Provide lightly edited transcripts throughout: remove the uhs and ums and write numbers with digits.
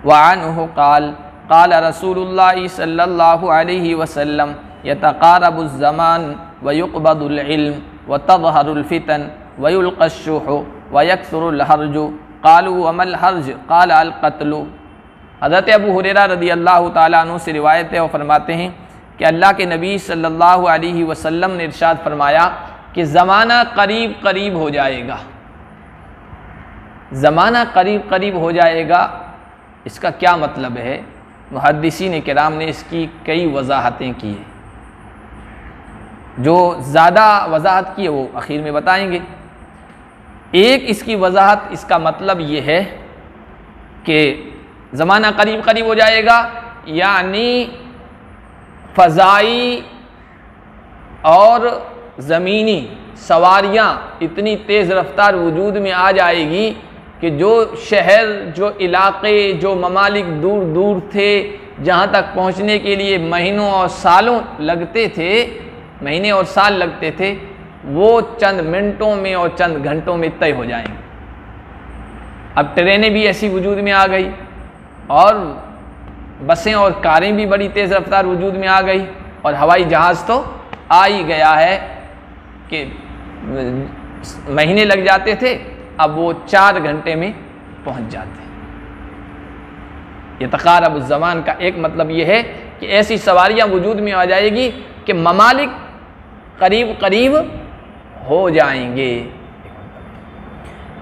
वअन्हु क़ाल क़ाल रसूलुल्लाह सल्लल्लाहु अलैहि वसल्लम यतक़ारबुज़ ज़मान व युक़बदुल इल्म व तज़हरुल फ़ितन व युल्क़श्शुहु व यक्सुरुल हर्जु क़ालू वमल हर्ज क़ाल अल क़त्लु। हज़रत अबू हुरैरा रज़ियल्लाहु ताला अन्हु से रिवायत है और फरमाते हैं कि अल्लाह के नबी सल्लल्लाहु अलैहि वसल्लम ने इरशाद फरमाया कि ज़माना करीब करीब हो जाएगा। ज़माना करीब करीब हो जाएगा, इसका क्या मतलब है? मुहद्दिसीन किराम ने इसकी कई वजाहतें की हैं। जो ज़्यादा वजाहत की है वो आखिर में बताएंगे। एक इसकी वजाहत, इसका मतलब ये है कि ज़माना करीब करीब हो जाएगा, यानी फ़ज़ाई और ज़मीनी सवारियाँ इतनी तेज़ रफ्तार वजूद में आ जाएगी कि जो शहर, जो इलाक़े, जो ममालिक दूर दूर थे, जहाँ तक पहुँचने के लिए महीनों और सालों लगते थे, महीने और साल लगते थे, वो चंद मिनटों में और चंद घंटों में तय हो जाएंगे। अब ट्रेनें भी ऐसी वजूद में आ गई और बसें और कारें भी बड़ी तेज़ रफ्तार वजूद में आ गई और हवाई जहाज़ तो आ ही गया है कि महीने लग जाते थे, अब वो 4 घंटे में पहुंच जाते हैं। ये तक़ारबुज़ ज़मान का एक मतलब ये है कि ऐसी सवारियां वजूद में आ जाएगी कि ममालिक करीब करीब हो जाएंगे।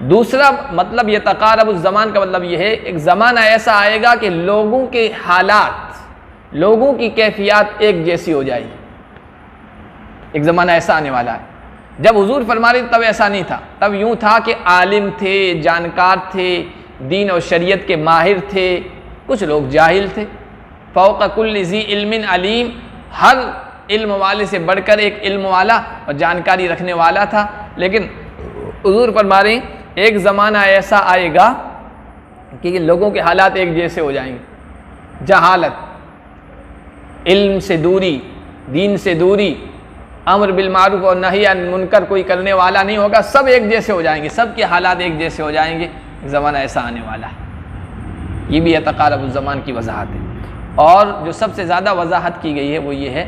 दूसरा मतलब ये तक़ारबुज़ ज़मान का मतलब ये है, एक ज़माना ऐसा आएगा कि लोगों के हालात, लोगों की कैफियत एक जैसी हो जाएगी। एक ज़माना ऐसा आने वाला है। जब हुजूर फरमा रहे तब ऐसा नहीं था, तब यूँ था कि आलिम थे, जानकार थे, दीन और शरीयत के माहिर थे, कुछ लोग जाहिल थे। फ़ौक़ कुल्लि ज़ी इल्मिन अलीम, हर इल्म वाले से बढ़कर एक इल्म वाला और जानकारी रखने वाला था। लेकिन हुजूर फरमा रहे एक ज़माना ऐसा आएगा कि लोगों के हालात एक जैसे हो जाएंगे। जहालत, इल्म से दूरी, दीन से दूरी, अम्र बिल मारूफ और नही अन मुनकर कोई करने वाला नहीं होगा, सब एक जैसे हो जाएंगे, सब के हालात एक जैसे हो जाएंगे। ज़माना ऐसा आने वाला है। ये भी है तक़ारबुज़ ज़मान की वजाहत है। और जो सबसे ज़्यादा वजाहत की गई है वो ये है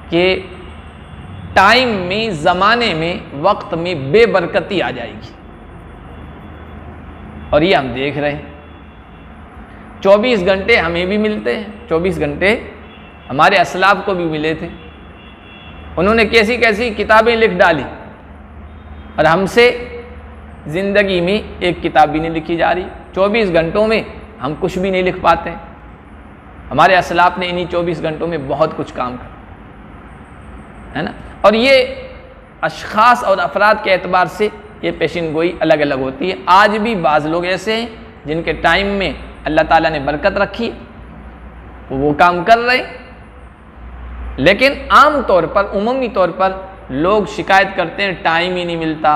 कि टाइम में, ज़माने में, वक्त में बेबरकती आ जाएगी। और ये हम देख रहे हैं। 24 घंटे हमें भी मिलते हैं, 24 घंटे हमारे असलाफ को भी मिले थे। उन्होंने कैसी कैसी किताबें लिख डाली और हमसे ज़िंदगी में एक किताब भी नहीं लिखी जा रही। 24 घंटों में हम कुछ भी नहीं लिख पाते। हमारे असलाफ ने इन्हीं 24 घंटों में बहुत कुछ काम किया, है ना। और ये अशख़ास और अफराद के एतबार से ये पेशिन गोई अलग अलग होती है। आज भी बाज़ लोग ऐसे हैं जिनके टाइम में अल्लाह ताला ने बरकत रखी, वो काम कर रहे, लेकिन आम तौर पर, उमूमी तौर पर लोग शिकायत करते हैं टाइम ही नहीं मिलता,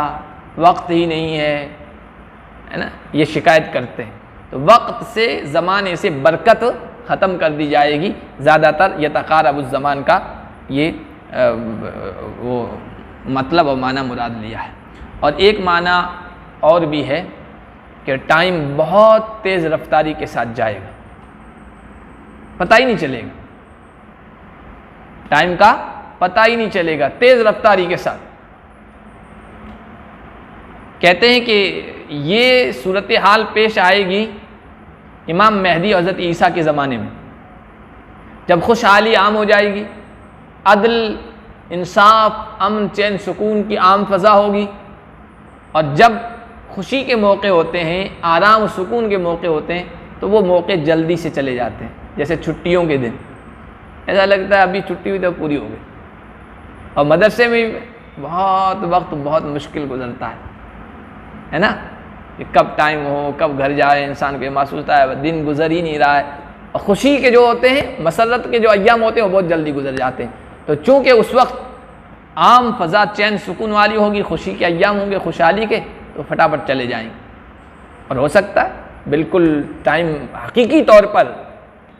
वक्त ही नहीं है ना, ये शिकायत करते हैं। तो वक्त से, ज़माने से बरकत ख़त्म कर दी जाएगी। ज़्यादातर ये तक़ारबुज़ ज़मान का ये वो मतलब और माना मुराद लिया है। और एक माना और भी है कि टाइम बहुत तेज़ रफ्तारी के साथ जाएगा, पता ही नहीं चलेगा, टाइम का पता ही नहीं चलेगा, तेज़ रफ्तारी के साथ। कहते हैं कि ये सूरत हाल पेश आएगी इमाम महदी और हज़रत ईसा के ज़माने में, जब खुशहाली आम हो जाएगी, अदल, इंसाफ, अमन, चैन, सुकून की आम फ़ज़ा होगी। और जब खुशी के मौके होते हैं, आराम और सुकून के मौके होते हैं, तो वो मौके जल्दी से चले जाते हैं। जैसे छुट्टियों के दिन, ऐसा लगता है अभी छुट्टी हुई तो पूरी हो गई। और मदरसे में बहुत वक्त बहुत मुश्किल गुजरता है ना, कि कब टाइम हो, कब घर जाए, इंसान को महसूस होता है दिन गुजर ही नहीं रहा है। और खुशी के जो होते हैं, मसरत के जो अय्याम होते हैं, वो बहुत जल्दी गुजर जाते हैं। तो चूँकि उस वक्त आम फ़ज़ा चैन सुकून वाली होगी, खुशी के अय्याम होंगे, खुशहाली के, तो फटाफट चले जाएंगे। और हो सकता है बिल्कुल टाइम हकीकी तौर पर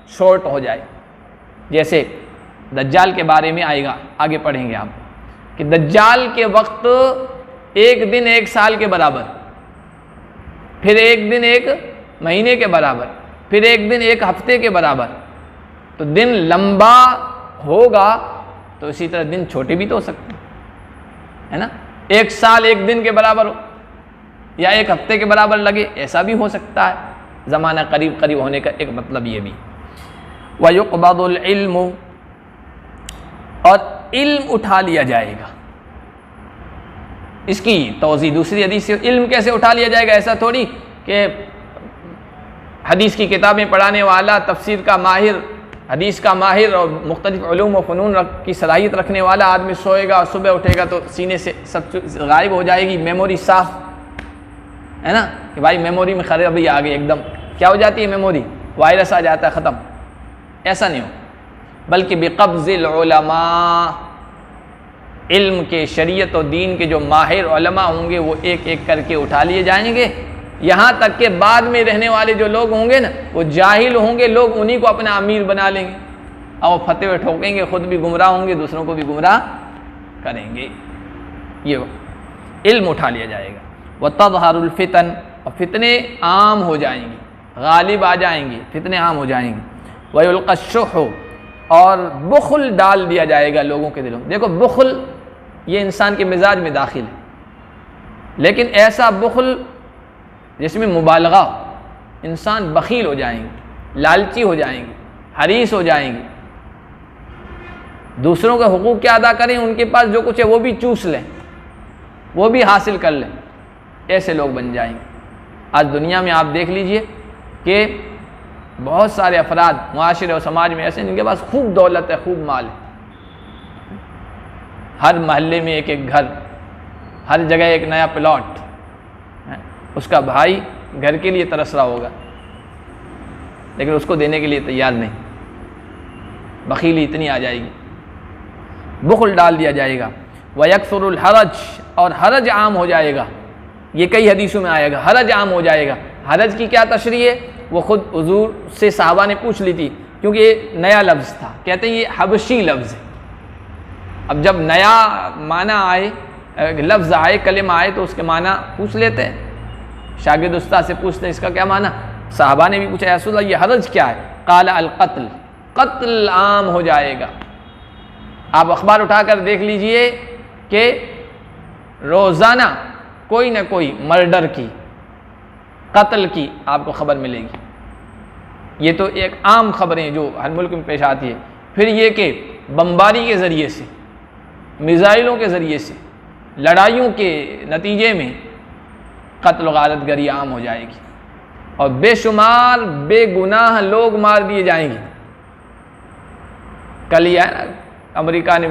शॉर्ट हो जाए। जैसे दज्जाल के बारे में आएगा, आगे पढ़ेंगे आप, कि दज्जाल के वक्त एक दिन 1 साल के बराबर, फिर एक दिन 1 महीने के बराबर, फिर एक दिन एक हफ्ते के बराबर। तो दिन लंबा होगा तो इसी तरह दिन छोटे भी तो हो सकते हैं, है ना। एक साल एक दिन के बराबर हो या एक हफ्ते के बराबर लगे, ऐसा भी हो सकता है। ज़माना करीब करीब होने का एक मतलब ये भी। वयुक़बदुल इल्मु, और इल्म उठा लिया जाएगा। इसकी तौज़ी दूसरी हदीस से, इल्म कैसे उठा लिया जाएगा? ऐसा थोड़ी कि हदीस की किताबें पढ़ाने वाला, तफसीर का माहिर, हदीस का माहिर और मुख्तलिफ उलूम व फ़नून की सलाहियत रखने वाला आदमी सोएगा और सुबह उठेगा तो सीने से सब गायब हो जाएगी, मेमोरी साफ, है ना, कि भाई मेमोरी में खराबी आ गई, एकदम क्या हो जाती है मेमोरी, वायरस आ जाता है, ख़त्म। ऐसा नहीं हो, बल्कि बिक़ब्ज़िल उलमा, इल्म के, शरीयत और दीन के जो माहिर उलमा होंगे वो एक एक करके उठा लिए जाएंगे। यहाँ तक कि बाद में रहने वाले जो लोग होंगे ना, वो जाहिल होंगे, लोग उन्हीं को अपना अमीर बना लेंगे और फतवे ठोकेंगे, खुद भी गुमराह होंगे, दूसरों को भी गुमराह करेंगे। ये इल्म उठा लिया जाएगा। व तज़हरुल फितन, और फितने आम हो जाएंगी, गालिब आ जाएंगी, फितने आम हो जाएंगी। व युल्क़श्शुह, और बुख़्ल डाल दिया जाएगा लोगों के दिलों में। देखो बुख़्ल ये इंसान के मिजाज में दाखिल है, लेकिन ऐसा बुख़्ल जिसमें मुबालगा, इंसान बखील हो जाएंगे, लालची हो जाएंगे, हरीस हो जाएंगे, दूसरों के हुकूक क्या अदा करें, उनके पास जो कुछ है वो भी चूस लें, वो भी हासिल कर लें, ऐसे लोग बन जाएंगे। आज दुनिया में आप देख लीजिए कि बहुत सारे अफराद मुआशरे और समाज में ऐसे जिनके पास खूब दौलत है, खूब माल है, हर महल्ले में एक एक घर, हर जगह एक नया प्लॉट, उसका भाई घर के लिए तरस रहा होगा लेकिन उसको देने के लिए तैयार नहीं, बखीली इतनी आ जाएगी, बुख़्ल डाल दिया जाएगा। वयक्सुरुल हरज, और हरज आम हो जाएगा। ये कई हदीसों में आएगा, हरज आम हो जाएगा। हरज की क्या तशरीह है, वो खुद हुजूर से सहाबा ने पूछ ली थी, क्योंकि ये नया लफ्ज़ था, कहते हैं ये हबशी लफ्ज़ है। अब जब नया माना आए, लफ्ज़ आए, कलिमा आए, तो उसके माना पूछ लेते हैं, शागिर्द उस्ताद से पूछते हैं इसका क्या माना। साहबा ने भी पूछा, या रसूल अल्लाह ये हरज क्या है? काला अल कत्ल, कत्ल आम हो जाएगा। आप अखबार उठाकर देख लीजिए कि रोज़ाना कोई ना कोई मर्डर की, कत्ल की आपको ख़बर मिलेगी। ये तो एक आम खबरें जो हर मुल्क में पेश आती है। फिर ये कि बमबारी के ज़रिए से, मिज़ाइलों के ज़रिए से, लड़ाइयों के नतीजे में कत्ल गारत गरी आम हो जाएगी और बेशुमार बेगुनाह लोग मार दिए जाएंगे। कल ही है ना, अमेरिका ने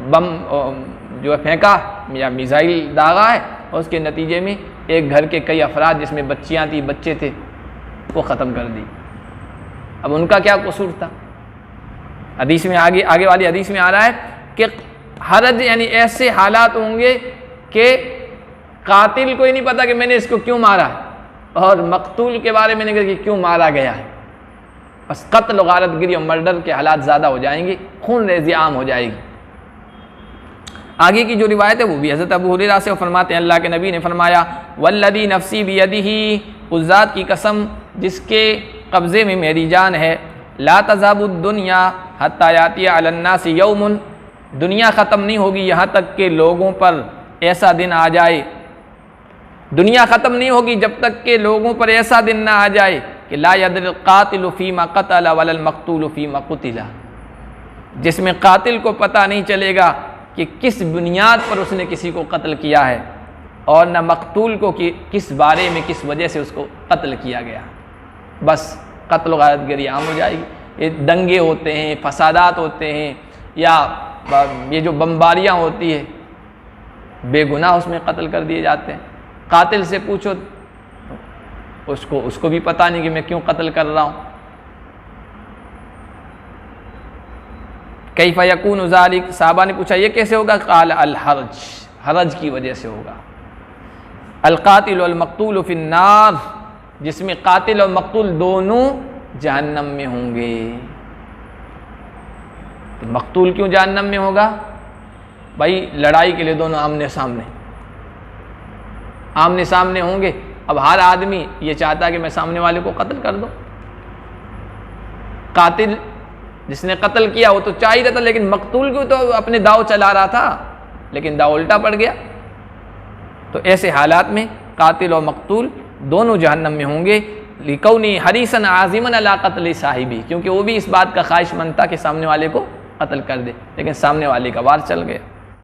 बम जो है फेंका या मिसाइल दागा है और उसके नतीजे में एक घर के कई अफराद जिसमें बच्चियां थी, बच्चे थे, वो ख़त्म कर दी। अब उनका क्या कसूर था? हदीस में आगे वाली हदीस में आ रहा है कि हरज यानी ऐसे हालात होंगे कि कातिल को ही नहीं पता कि मैंने इसको क्यों मारा है, और मकतूल के बारे में नहीं कि क्यों मारा गया है। बस कत्ल गारत गिरी और मर्डर के हालात ज़्यादा हो जाएंगे, खून रेज़ी आम हो जाएगी। आगे की जो रिवायत है वो भी हज़रत अबू हुरैरा से फरमाते हैं, अल्लाह के नबी ने फरमाया, वल्लदी नफ्सी बियदिही, उस ज़ात की कसम जिसके कब्ज़े में मेरी जान है, ला तज़ाबुद दुनिया हत्ता याती अलन्नासि यौमुन, दुनिया ख़त्म नहीं होगी यहाँ तक कि लोगों पर ऐसा दिन आ जाए, दुनिया ख़त्म नहीं होगी जब तक कि लोगों पर ऐसा दिन ना आ जाए कि ला यदरिल कातिलु फ़ीमा क़तला वलल मक़तूलु फ़ीमा क़ुतिला, जिसमें कातिल को पता नहीं चलेगा कि किस बुनियाद पर उसने किसी को कत्ल किया है, और न मकतूल को कि किस बारे में, किस वजह से उसको कत्ल किया गया। बस कत्ल गारत गिरी आम हो जाएगी। ये दंगे होते हैं, फसादात होते हैं, या ये जो बमबारियाँ होती है, बेगुनाह उसमें कत्ल कर दिए जाते हैं। कातिल से पूछो उसको भी पता नहीं कि मैं क्यों कत्ल कर रहा हूँ। कैफ़ यकूनु ज़ालिक, साहबा ने पूछा ये कैसे होगा? क़ाल अल हरज, हरज की वजह से होगा। अल कातिल वल मक़तूल फ़िन्नार, जिसमें कातिल और मक़तूल दोनों जहन्नम में होंगे। तो मक़तूल क्यों जहन्नम में होगा? भाई लड़ाई के लिए दोनों आमने सामने होंगे, अब हर आदमी ये चाहता है कि मैं सामने वाले को कत्ल कर दूं। कातिल जिसने कत्ल किया वो तो चाह ही रहा था, लेकिन मकतूल को तो अपने दाव चला रहा था, लेकिन दाव उल्टा पड़ गया। तो ऐसे हालात में कातिल और मकतूल दोनों जहन्नम में होंगे। लिकौनी हरीसन आजिमन अला कत्ल साहिबी, क्योंकि वो भी इस बात का ख्वाहिशमंद था कि सामने वाले को कत्ल कर दे, लेकिन सामने वाले का वार चल गया।